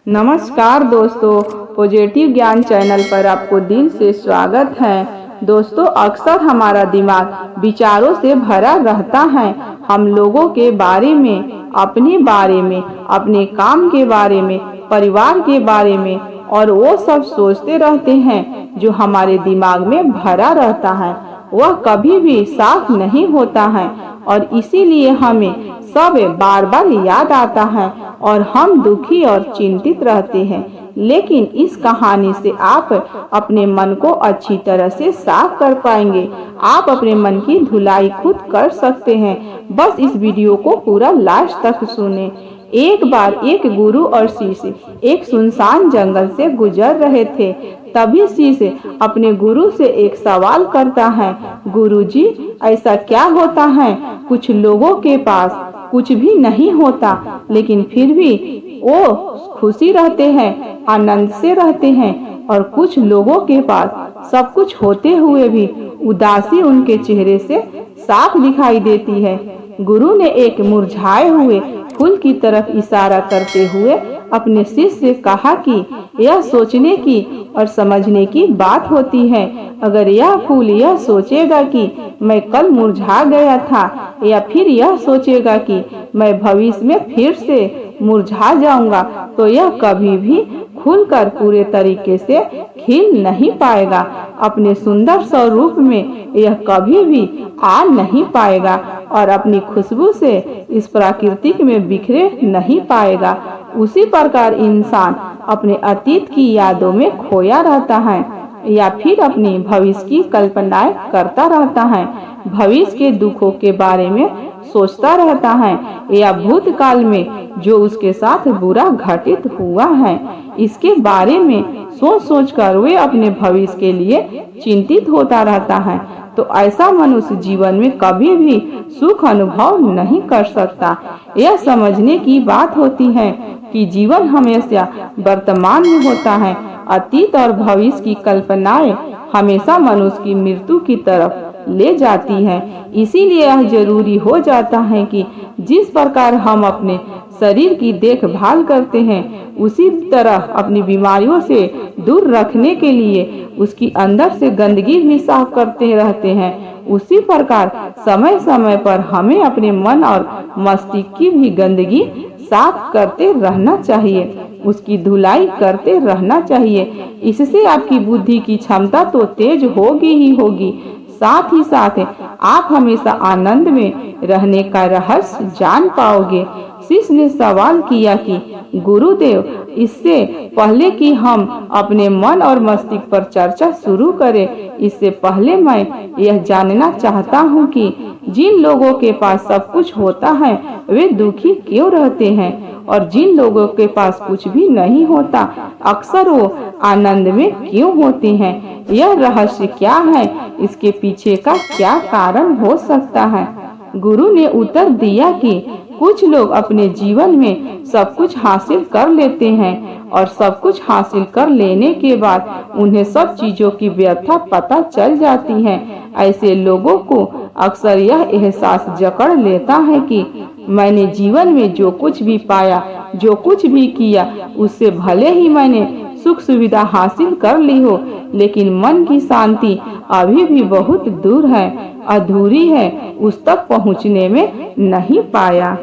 नमस्कार दोस्तों, पॉजिटिव ज्ञान चैनल पर आपको दिल से स्वागत है। दोस्तों, अक्सर हमारा दिमाग विचारों से भरा रहता है। हम लोगों के बारे में, अपने बारे में, अपने काम के बारे में, परिवार के बारे में और वो सब सोचते रहते हैं जो हमारे दिमाग में भरा रहता है। वह कभी भी साफ नहीं होता है और इसीलिए हमें सब बार बार याद आता है और हम दुखी और चिंतित रहते हैं। लेकिन इस कहानी से आप अपने मन को अच्छी तरह से साफ कर पाएंगे। आप अपने मन की धुलाई खुद कर सकते हैं। बस इस वीडियो को पूरा लास्ट तक सुने। एक बार एक गुरु और शिष्य एक सुनसान जंगल से गुजर रहे थे। तभी शिष्य अपने गुरु से एक सवाल करता है, गुरुजी, ऐसा क्या होता है? कुछ लोगों के पास कुछ भी नहीं होता, लेकिन फिर भी वो खुशी रहते हैं, आनंद से रहते हैं, और कुछ लोगों के पास सब कुछ होते हुए भी उदासी उनके चेहरे से साफ दिखाई देती है। गुरु ने एक मुरझाए हुए फूल की तरफ इशारा करते हुए अपने शिष्य से कहा कि यह सोचने की और समझने की बात होती है। अगर यह फूल यह सोचेगा कि मैं कल मुरझा गया था, या फिर यह सोचेगा कि मैं भविष्य में फिर से मुरझा जाऊंगा, तो यह कभी भी खुलकर पूरे तरीके से खिल नहीं पाएगा। अपने सुंदर स्वरूप में यह कभी भी आ नहीं पाएगा और अपनी खुशबू से इस प्राकृतिक में बिखरे नहीं पाएगा। उसी प्रकार इंसान अपने अतीत की यादों में खोया रहता है या फिर अपनी भविष्य की कल्पनाएं करता रहता है, भविष्य के दुखों के बारे में सोचता रहता है या भूतकाल में जो उसके साथ बुरा घटित हुआ है इसके बारे में सोच सोच कर वे अपने भविष्य के लिए चिंतित होता रहता है। तो ऐसा मनुष्य जीवन में कभी भी सुख अनुभव नहीं कर सकता। यह समझने की बात होती है कि जीवन हमेशा वर्तमान में होता है। अतीत और भविष्य की कल्पनाएं हमेशा मनुष्य की मृत्यु की तरफ ले जाती है। इसीलिए यह जरूरी हो जाता है कि जिस प्रकार हम अपने शरीर की देखभाल करते हैं, उसी तरह अपनी बीमारियों से दूर रखने के लिए उसकी अंदर से गंदगी भी साफ करते रहते हैं। उसी प्रकार समय समय पर हमें अपने मन और मस्तिष्क की भी गंदगी साफ करते रहना चाहिए, उसकी धुलाई करते रहना चाहिए। इससे आपकी बुद्धि की क्षमता तो तेज होगी ही होगी, साथ ही साथ आप हमेशा आनंद में रहने का रहस्य जान पाओगे। शिष्य ने सवाल किया कि गुरुदेव, इससे पहले कि हम अपने मन और मस्तिष्क पर चर्चा शुरू करें, इससे पहले मैं यह जानना चाहता हूँ कि जिन लोगों के पास सब कुछ होता है वे दुखी क्यों रहते हैं, और जिन लोगों के पास कुछ भी नहीं होता अक्सर वो आनंद में क्यों होते हैं? यह रहस्य क्या है? इसके पीछे का क्या कारण हो सकता है? गुरु ने उत्तर दिया कि कुछ लोग अपने जीवन में सब कुछ हासिल कर लेते हैं और सब कुछ हासिल कर लेने के बाद उन्हें सब चीजों की व्यर्था पता चल जाती है। ऐसे लोगों को अक्सर यह एहसास जकड़ लेता है कि मैंने जीवन में जो कुछ भी पाया, जो कुछ भी किया, उससे भले ही मैंने सुख सुविधा हासिल कर ली हो, लेकिन मन की शांति अभी भी बहुत दूर है, अधूरी है, उस तक पहुंचने में नहीं पाया।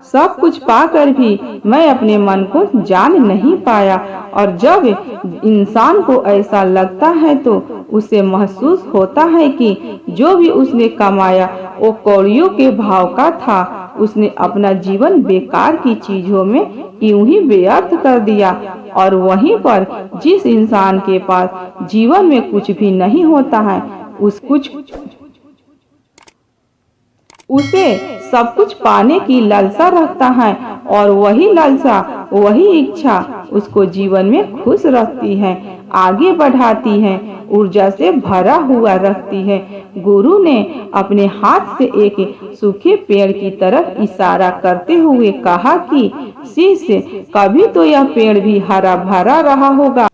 सब कुछ पाकर भी मैं अपने मन को जान नहीं पाया। और जब इंसान को ऐसा लगता है तो उसे महसूस होता है कि जो भी उसने कमाया वो कौड़ियों के भाव का था। उसने अपना जीवन बेकार की चीजों में यूं ही व्यर्थ कर दिया। और वहीं पर जिस इंसान के पास जीवन में कुछ भी नहीं होता है, उसे सब कुछ पाने की लालसा रखता है, और वही लालसा, वही इच्छा उसको जीवन में खुश रखती है, आगे बढ़ाती है, ऊर्जा से भरा हुआ रखती है। गुरु ने अपने हाथ से एक सूखे पेड़ की तरफ इशारा करते हुए कहा कि शिष्य, कभी तो यह पेड़ भी हरा भरा रहा होगा।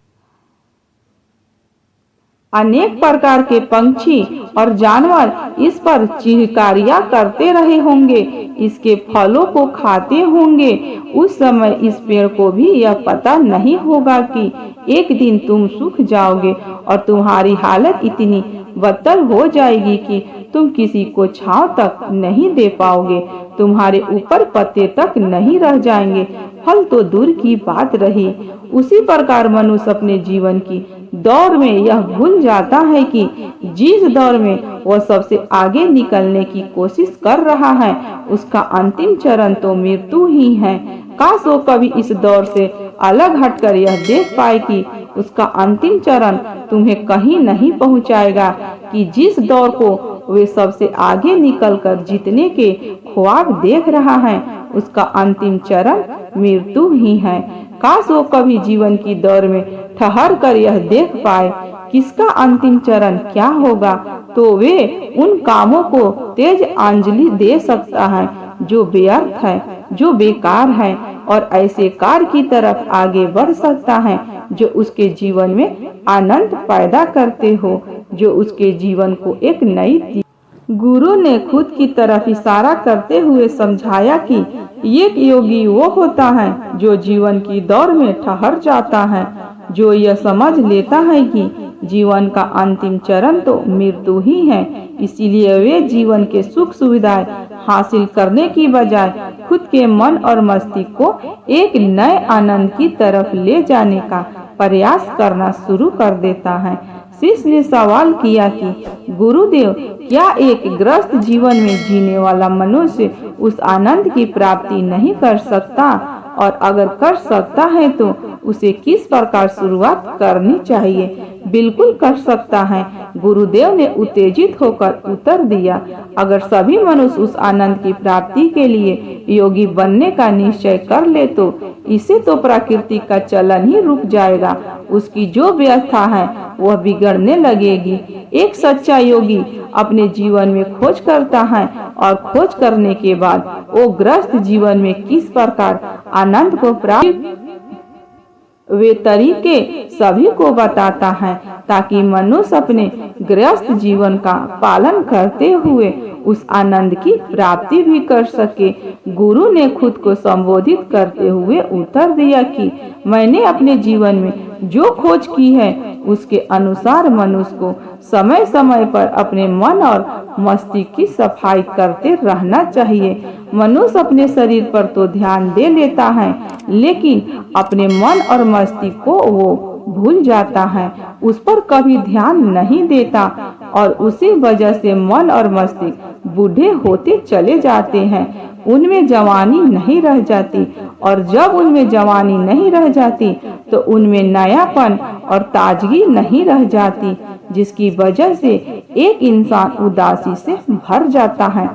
अनेक प्रकार के पंछी और जानवर इस पर चिहकारियां करते रहे होंगे, इसके फलों को खाते होंगे। उस समय इस पेड़ को भी यह पता नहीं होगा कि एक दिन तुम सूख जाओगे और तुम्हारी हालत इतनी बदतर हो जाएगी कि तुम किसी को छांव तक नहीं दे पाओगे, तुम्हारे ऊपर पत्ते तक नहीं रह जाएंगे, फल तो दूर की बात रही। उसी प्रकार मनुष्य अपने जीवन की दौड़ में यह भूल जाता है कि जिस दौर में वह सबसे आगे निकलने की कोशिश कर रहा है उसका अंतिम चरण तो मृत्यु ही है। काश वो कभी इस दौर से अलग हटकर यह देख पाए कि उसका अंतिम चरण तुम्हें कहीं नहीं पहुंचाएगा, कि जिस दौर को वे सबसे आगे निकलकर जीतने के ख्वाब देख रहा है उसका अंतिम चरण मृत्यु ही है। काश वो कभी जीवन की दौर में ठहर कर यह देख पाए किसका अंतिम चरण क्या होगा, तो वे उन कामों को तेज अंजलि दे सकता है जो व्यर्थ है, जो बेकार है, और ऐसे कार्य की तरफ आगे बढ़ सकता है जो उसके जीवन में आनंद पैदा करते हो, जो उसके जीवन को एक नई। गुरु ने खुद की तरफ इशारा करते हुए समझाया कि एक योगी वो होता है जो जीवन की दौड़ में ठहर जाता है, जो यह समझ लेता है कि जीवन का अंतिम चरण तो मृत्यु ही है। इसीलिए वे जीवन के सुख सुविधाएं हासिल करने की बजाय खुद के मन और मस्तिष्क को एक नए आनंद की तरफ ले जाने का प्रयास करना शुरू कर देता है। शिष्य ने सवाल किया कि गुरुदेव, क्या एक ग्रस्त जीवन में जीने वाला मनुष्य उस आनंद की प्राप्ति नहीं कर सकता, और अगर कर सकता है तो उसे किस प्रकार शुरुआत करनी चाहिए? बिल्कुल कर सकता है, गुरुदेव ने उत्तेजित होकर उत्तर दिया। अगर सभी मनुष्य उस आनंद की प्राप्ति के लिए योगी बनने का निश्चय कर ले तो इसे तो प्रकृति का चलन ही रुक जाएगा, उसकी जो व्यवस्था है वह बिगड़ने लगेगी। एक सच्चा योगी अपने जीवन में खोज करता है और खोज करने के बाद वो ग्रस्त जीवन में किस प्रकार आनंद को प्राप्त वे तरीके सभी को बताता है, ताकि मनुष्य अपने गृहस्थ जीवन का पालन करते हुए उस आनंद की प्राप्ति भी कर सके। गुरु ने खुद को संबोधित करते हुए उत्तर दिया कि मैंने अपने जीवन में जो खोज की है उसके अनुसार मनुष्य को समय समय पर अपने मन और मस्तिष्क की सफाई करते रहना चाहिए। मनुष्य अपने शरीर पर तो ध्यान दे लेता है, लेकिन अपने मन और मस्तिष्क को वो भूल जाता है, उस पर कभी ध्यान नहीं देता, और उसी वजह से मन और मस्तिष्क बूढ़े होते चले जाते हैं, उनमें जवानी नहीं रह जाती, और जब उनमें जवानी नहीं रह जाती तो उनमें नयापन और ताजगी नहीं रह जाती, जिसकी वजह से एक इंसान उदासी से भर जाता है।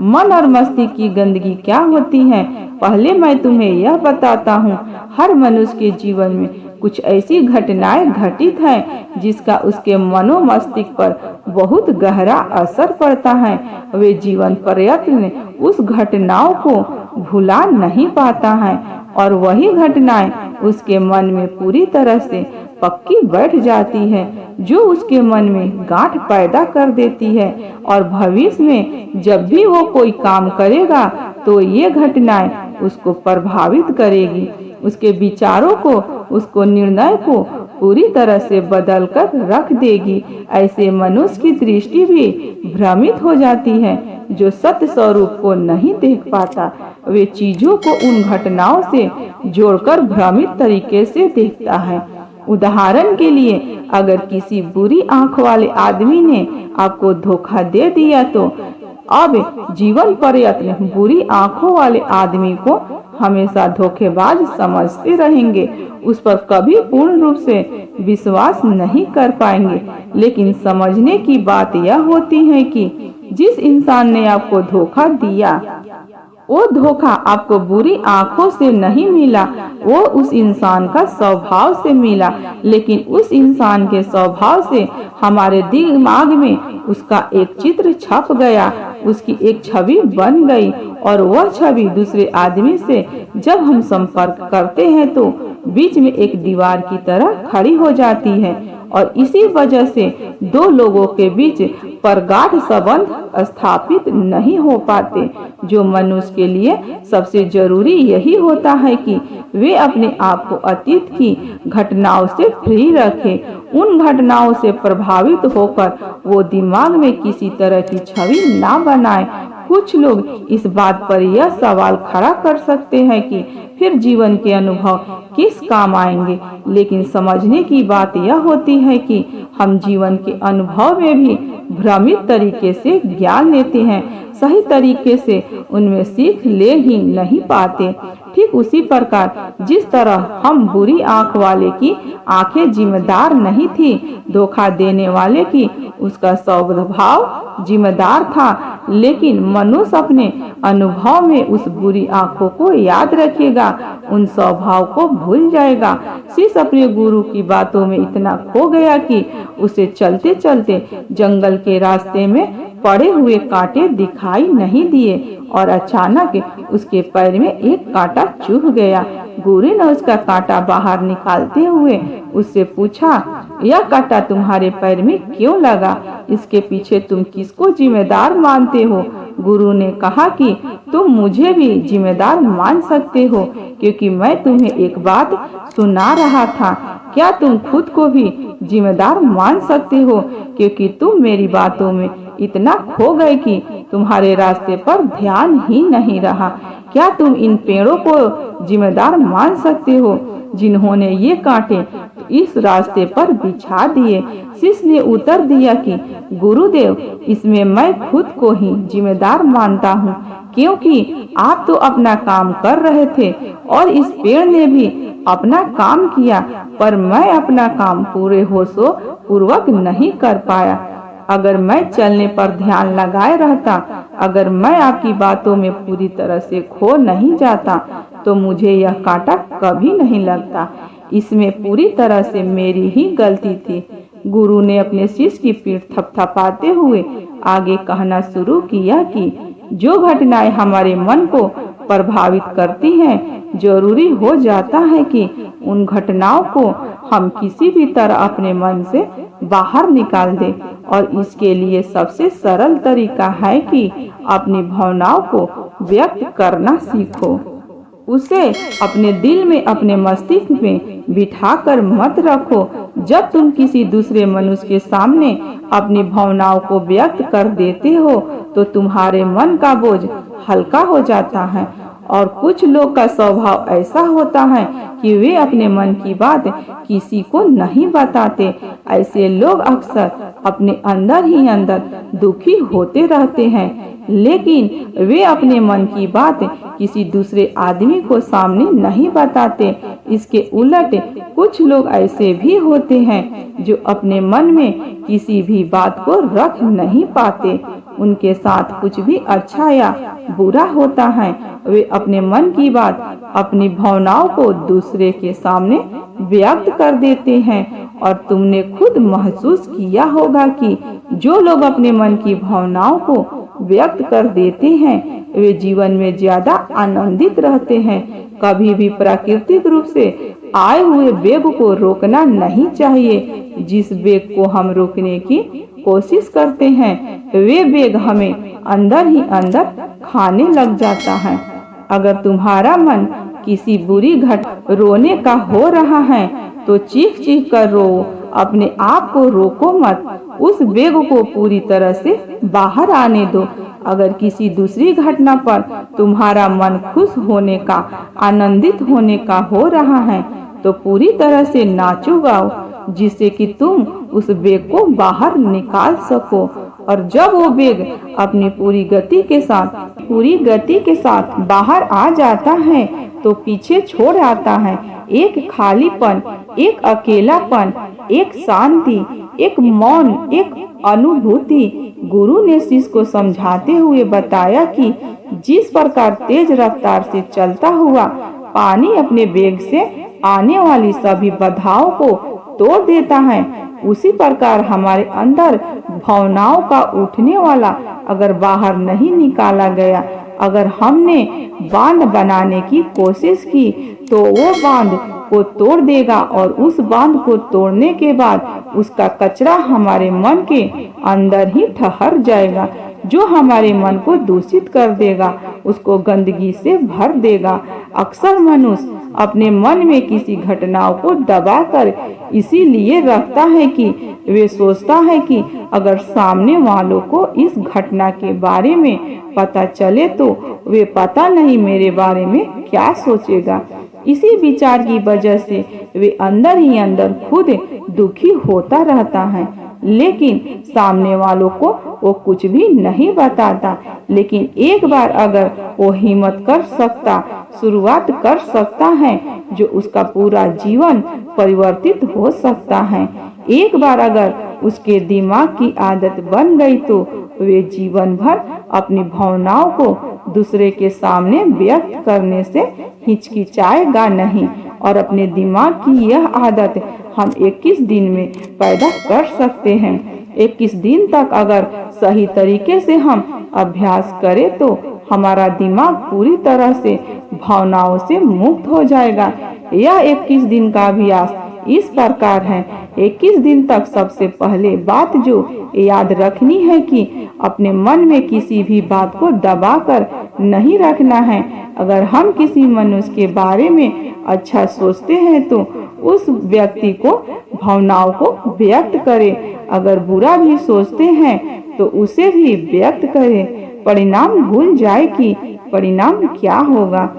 मन और मस्तिष्क की गंदगी क्या होती है, पहले मैं तुम्हें यह बताता हूँ। हर मनुष्य के जीवन में कुछ ऐसी घटनाएं घटित हैं जिसका उसके मनोमस्तिष्क पर बहुत गहरा असर पड़ता है। वे जीवन प्रयत्न उस घटनाओं को भुला नहीं पाता है, और वही घटनाएं उसके मन में पूरी तरह से पक्की बैठ जाती है, जो उसके मन में गांठ पैदा कर देती है, और भविष्य में जब भी वो कोई काम करेगा तो ये घटनाएं उसको प्रभावित करेगी, उसके विचारों को, उसको निर्णय को पूरी तरह से बदल कर रख देगी। ऐसे मनुष्य की दृष्टि भी भ्रमित हो जाती है, जो सत्य स्वरूप को नहीं देख पाता। वे चीजों को उन घटनाओं से जोड़कर भ्रमित तरीके से देखता है। उदाहरण के लिए, अगर किसी बुरी आंख वाले आदमी ने आपको धोखा दे दिया तो अब जीवन प्रयत्न बुरी आंखों वाले आदमी को हमेशा धोखेबाज समझते रहेंगे, उस पर कभी पूर्ण रूप से विश्वास नहीं कर पाएंगे। लेकिन समझने की बात यह होती है कि जिस इंसान ने आपको धोखा दिया, वो धोखा आपको बुरी आंखों से नहीं मिला, वो उस इंसान का स्वभाव से मिला। लेकिन उस इंसान के स्वभाव से हमारे दिमाग में उसका एक चित्र छप गया, उसकी एक छवि बन गई, और वह छवि दूसरे आदमी से जब हम संपर्क करते हैं तो बीच में एक दीवार की तरह खड़ी हो जाती है, और इसी वजह से दो लोगों के बीच प्रगाढ़ संबंध स्थापित नहीं हो पाते। जो मनुष्य के लिए सबसे जरूरी यही होता है कि वे अपने आप को अतीत की घटनाओं से फ्री रखें। उन घटनाओं से प्रभावित होकर वो दिमाग में किसी तरह की छवि ना बनाए। कुछ लोग इस बात पर यह सवाल खड़ा कर सकते हैं कि फिर जीवन के अनुभव किस काम आएंगे, लेकिन समझने की बात यह होती है कि हम जीवन के अनुभव में भी भ्रमित तरीके से ज्ञान लेते हैं, सही तरीके से उनमें सीख ले ही नहीं पाते। ठीक उसी प्रकार जिस तरह हम बुरी आंख वाले की आंखें जिम्मेदार नहीं थी, धोखा देने वाले की उसका स्वभाव जिम्मेदार था, लेकिन मनुष्य अपने अनुभव में उस बुरी आंखों को याद रखेगा, उन स्वभाव को भूल जाएगा। शिष्य अपने गुरु की बातों में इतना खो गया कि उसे चलते चलते जंगल के रास्ते में पड़े हुए कांटे दिखाई नहीं दिए और अचानक उसके पैर में एक कांटा चुभ गया। गुरु ने उसका कांटा बाहर निकालते हुए उससे पूछा, यह कांटा तुम्हारे पैर में क्यों लगा? इसके पीछे तुम किसको जिम्मेदार मानते हो? गुरु ने कहा कि तुम मुझे भी जिम्मेदार मान सकते हो, क्योंकि मैं तुम्हें एक बात सुना रहा था। क्या तुम खुद को भी जिम्मेदार मान सकते हो, क्योंकि तुम मेरी बातों में इतना खो गए कि तुम्हारे रास्ते पर ध्यान ही नहीं रहा? क्या तुम इन पेड़ों को जिम्मेदार मान सकते हो जिन्होंने ये कांटे इस रास्ते पर बिछा दिए? शिष्य ने उत्तर दिया कि गुरुदेव, इसमें मैं खुद को ही जिम्मेदार मानता हूँ, क्योंकि आप तो अपना काम कर रहे थे और इस पेड़ ने भी अपना काम किया, पर मैं अपना काम पूरे होशों पूर्वक नहीं कर पाया। अगर मैं चलने पर ध्यान लगाए रहता, अगर मैं आपकी बातों में पूरी तरह से खो नहीं जाता, तो मुझे यह कांटा कभी नहीं लगता। इसमें पूरी तरह से मेरी ही गलती थी। गुरु ने अपने शिष्य की पीठ थपथपाते हुए आगे कहना शुरू किया कि जो घटनाएं हमारे मन को प्रभावित करती हैं, जरूरी हो जाता है कि उन घटनाओं को हम किसी भी तरह अपने मन से बाहर निकाल दें, और इसके लिए सबसे सरल तरीका है कि अपनी भावनाओं को व्यक्त करना सीखो। उसे अपने दिल में, अपने मस्तिष्क में बिठाकर मत रखो। जब तुम किसी दूसरे मनुष्य के सामने अपनी भावनाओं को व्यक्त कर देते हो, तो तुम्हारे मन का बोझ हल्का हो जाता है। और कुछ लोग का स्वभाव ऐसा होता है कि वे अपने मन की बात किसी को नहीं बताते। ऐसे लोग अक्सर अपने अंदर ही अंदर दुखी होते रहते हैं, लेकिन वे अपने मन की बात किसी दूसरे आदमी को सामने नहीं बताते। इसके उलट कुछ लोग ऐसे भी होते हैं जो अपने मन में किसी भी बात को रख नहीं पाते। उनके साथ कुछ भी अच्छा या बुरा होता है, वे अपने मन की बात, अपनी भावनाओं को दूसरे के सामने व्यक्त कर देते हैं। और तुमने खुद महसूस किया होगा कि जो लोग अपने मन की भावनाओं को व्यक्त कर देते हैं, वे जीवन में ज्यादा आनंदित रहते हैं। कभी भी प्राकृतिक रूप से आए हुए वेग को रोकना नहीं चाहिए। जिस वेग को हम रोकने की कोशिश करते हैं, वे वेग हमें अंदर ही अंदर खाने लग जाता है। अगर तुम्हारा मन किसी बुरी घटना रोने का हो रहा है, तो चीख चीख कर रो, अपने आप को रोको मत। उस वेग को पूरी तरह से बाहर आने दो। अगर किसी दूसरी घटना पर तुम्हारा मन खुश होने का, आनंदित होने का हो रहा है, तो पूरी तरह से नाचो गाओ, जिससे कि तुम उस वेग को बाहर निकाल सको। और जब वो वेग अपनी पूरी गति के साथ बाहर आ जाता है, तो पीछे छोड़ आता है एक खालीपन, एक अकेलापन, एक शांति, एक मौन, एक अनुभूति। गुरु ने शिष्य को समझाते हुए बताया कि जिस प्रकार तेज रफ्तार से चलता हुआ पानी अपने वेग से आने वाली सभी बाधाओं को तोड़ देता है, उसी प्रकार हमारे अंदर भावनाओं का उठने वाला अगर बाहर नहीं निकाला गया, अगर हमने बांध बनाने की कोशिश की तो वो बांध को तोड़ देगा और उस बांध को तोड़ने के बाद उसका कचरा हमारे मन के अंदर ही ठहर जाएगा, जो हमारे मन को दूषित कर देगा, उसको गंदगी से भर देगा। अक्सर मनुष्य अपने मन में किसी घटनाओं को दबाकर इसीलिए रखता है कि वे सोचता है कि अगर सामने वालों को इस घटना के बारे में पता चले तो वे पता नहीं मेरे बारे में क्या सोचेगा। इसी विचार की वजह से वे अंदर ही अंदर खुद दुखी होता रहता है, लेकिन सामने वालों को वो कुछ भी नहीं बताता। लेकिन एक बार अगर वो हिम्मत कर सकता, शुरुआत कर सकता है, जो उसका पूरा जीवन परिवर्तित हो सकता है। एक बार अगर उसके दिमाग की आदत बन गई तो वे जीवन भर अपनी भावनाओं को दूसरे के सामने व्यक्त करने से हिचकिचाएगा नहीं। और अपने दिमाग की यह आदत हम 21 दिन में पैदा कर सकते हैं। 21 दिन तक अगर सही तरीके से हम अभ्यास करें तो हमारा दिमाग पूरी तरह से भावनाओं से मुक्त हो जाएगा। यह 21 दिन का अभ्यास इस प्रकार है। 21 दिन तक सबसे पहले बात जो याद रखनी है कि अपने मन में किसी भी बात को दबाकर नहीं रखना है। अगर हम किसी मनुष्य के बारे में अच्छा सोचते हैं तो उस व्यक्ति को भावनाओं को व्यक्त करें। अगर बुरा भी सोचते हैं तो उसे भी व्यक्त करें। परिणाम भूल जाए कि परिणाम क्या होगा।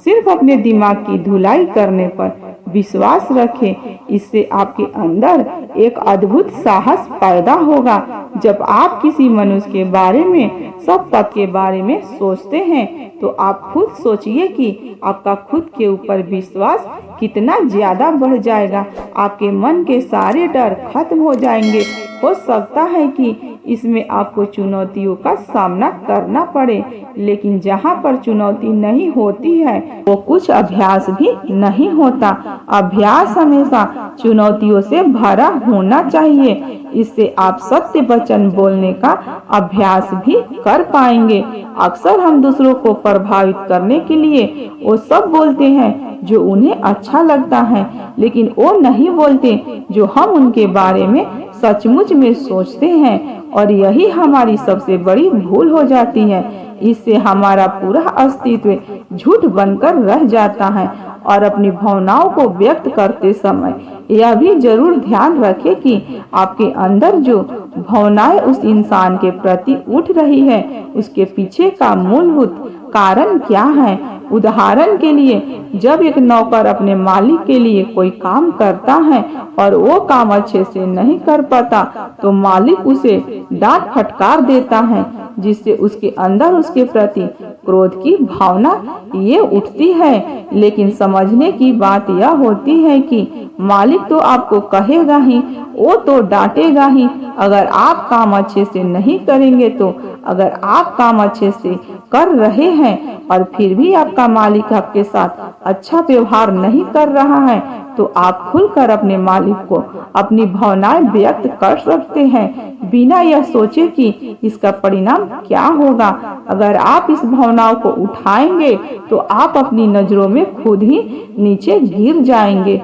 सिर्फ अपने दिमाग की धुलाई करने पर विश्वास रखें। इससे आपके अंदर एक अद्भुत साहस पैदा होगा। जब आप किसी मनुष्य के बारे में, सब तथ्य के बारे में सोचते हैं तो आप खुद सोचिए कि आपका खुद के ऊपर विश्वास कितना ज्यादा बढ़ जाएगा। आपके मन के सारे डर खत्म हो जाएंगे। हो सकता है कि इसमें आपको चुनौतियों का सामना करना पड़े, लेकिन जहाँ पर चुनौती नहीं होती है वो कुछ अभ्यास भी नहीं होता। अभ्यास हमेशा चुनौतियों से भरा होना चाहिए। इससे आप सत्य वचन बोलने का अभ्यास भी कर पाएंगे। अक्सर हम दूसरों को प्रभावित करने के लिए वो सब बोलते हैं जो उन्हें अच्छा लगता है, लेकिन वो नहीं बोलते जो हम उनके बारे में सचमुच में सोचते हैं। और यही हमारी सबसे बड़ी भूल हो जाती है। इससे हमारा पूरा अस्तित्व झूठ बनकर रह जाता है। और अपनी भावनाओं को व्यक्त करते समय यह भी जरूर ध्यान रखें कि आपके अंदर जो भावनाएं उस इंसान के प्रति उठ रही है उसके पीछे का मूलभूत कारण क्या है। उदाहरण के लिए, जब एक नौकर अपने मालिक के लिए कोई काम करता है और वो काम अच्छे से नहीं कर पाता तो मालिक उसे डांट फटकार देता है, जिससे उसके अंदर उसके प्रति क्रोध की भावना ये उठती है। लेकिन समझने की बात यह होती है कि मालिक तो आपको कहेगा ही, वो तो डांटेगा ही अगर आप काम अच्छे से नहीं करेंगे। तो अगर आप काम अच्छे से कर रहे हैं और फिर भी आपका मालिक आपके साथ अच्छा व्यवहार नहीं कर रहा है तो आप खुलकर अपने मालिक को अपनी भावनाएं व्यक्त कर सकते हैं, बिना यह सोचे कि इसका परिणाम क्या होगा। अगर आप इस भावनाओं को उठाएंगे तो आप अपनी नजरों में खुद ही नीचे गिर जाएंगे।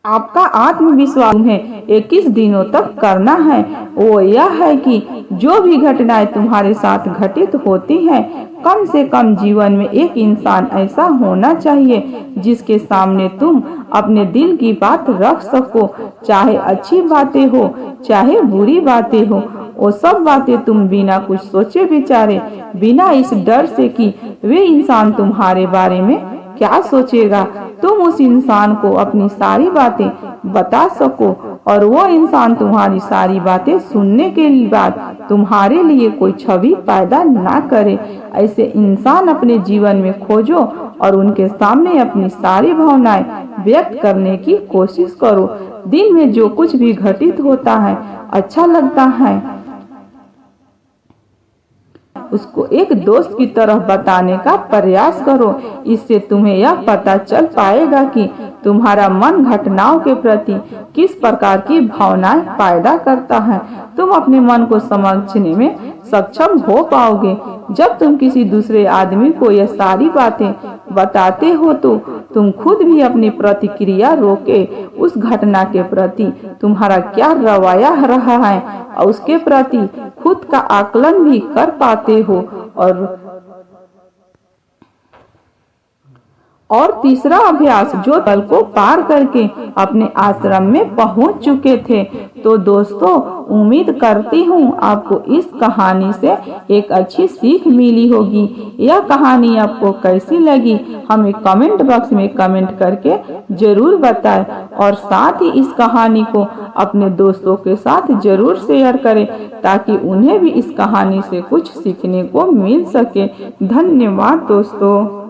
आपका आत्मविश्वास तुम्हें 21 दिनों तक करना है वो यह है कि जो भी घटनाएं तुम्हारे साथ घटित होती हैं, कम से कम जीवन में एक इंसान ऐसा होना चाहिए जिसके सामने तुम अपने दिल की बात रख सको। चाहे अच्छी बातें हो चाहे बुरी बातें हो, वो सब बातें तुम बिना कुछ सोचे विचारे, बिना इस डर से कि वे इंसान तुम्हारे बारे में क्या सोचेगा, तुम उस इंसान को अपनी सारी बातें बता सको और वो इंसान तुम्हारी सारी बातें सुनने के बाद तुम्हारे लिए कोई छवि पैदा ना करे। ऐसे इंसान अपने जीवन में खोजो और उनके सामने अपनी सारी भावनाएं व्यक्त करने की कोशिश करो। दिन में जो कुछ भी घटित होता है, अच्छा लगता है, उसको एक दोस्त की तरह बताने का प्रयास करो। इससे तुम्हें यह पता चल पाएगा कि तुम्हारा मन घटनाओं के प्रति किस प्रकार की भावनाएं पैदा करता है। तुम अपने मन को समझने में सक्षम हो पाओगे। जब तुम किसी दूसरे आदमी को यह सारी बातें बताते हो तो तुम खुद भी अपनी प्रतिक्रिया रोके उस घटना के प्रति तुम्हारा क्या रवैया रहा है और उसके प्रति खुद का आकलन भी कर पाते हो। और तीसरा अभ्यास, जो दल को पार करके अपने आश्रम में पहुंच चुके थे। तो दोस्तों, उम्मीद करती हूँ आपको इस कहानी से एक अच्छी सीख मिली होगी। यह कहानी आपको कैसी लगी हमें कमेंट बॉक्स में कमेंट करके जरूर बताएं और साथ ही इस कहानी को अपने दोस्तों के साथ जरूर शेयर करें ताकि उन्हें भी इस कहानी से कुछ सीखने को मिल सके। धन्यवाद दोस्तों।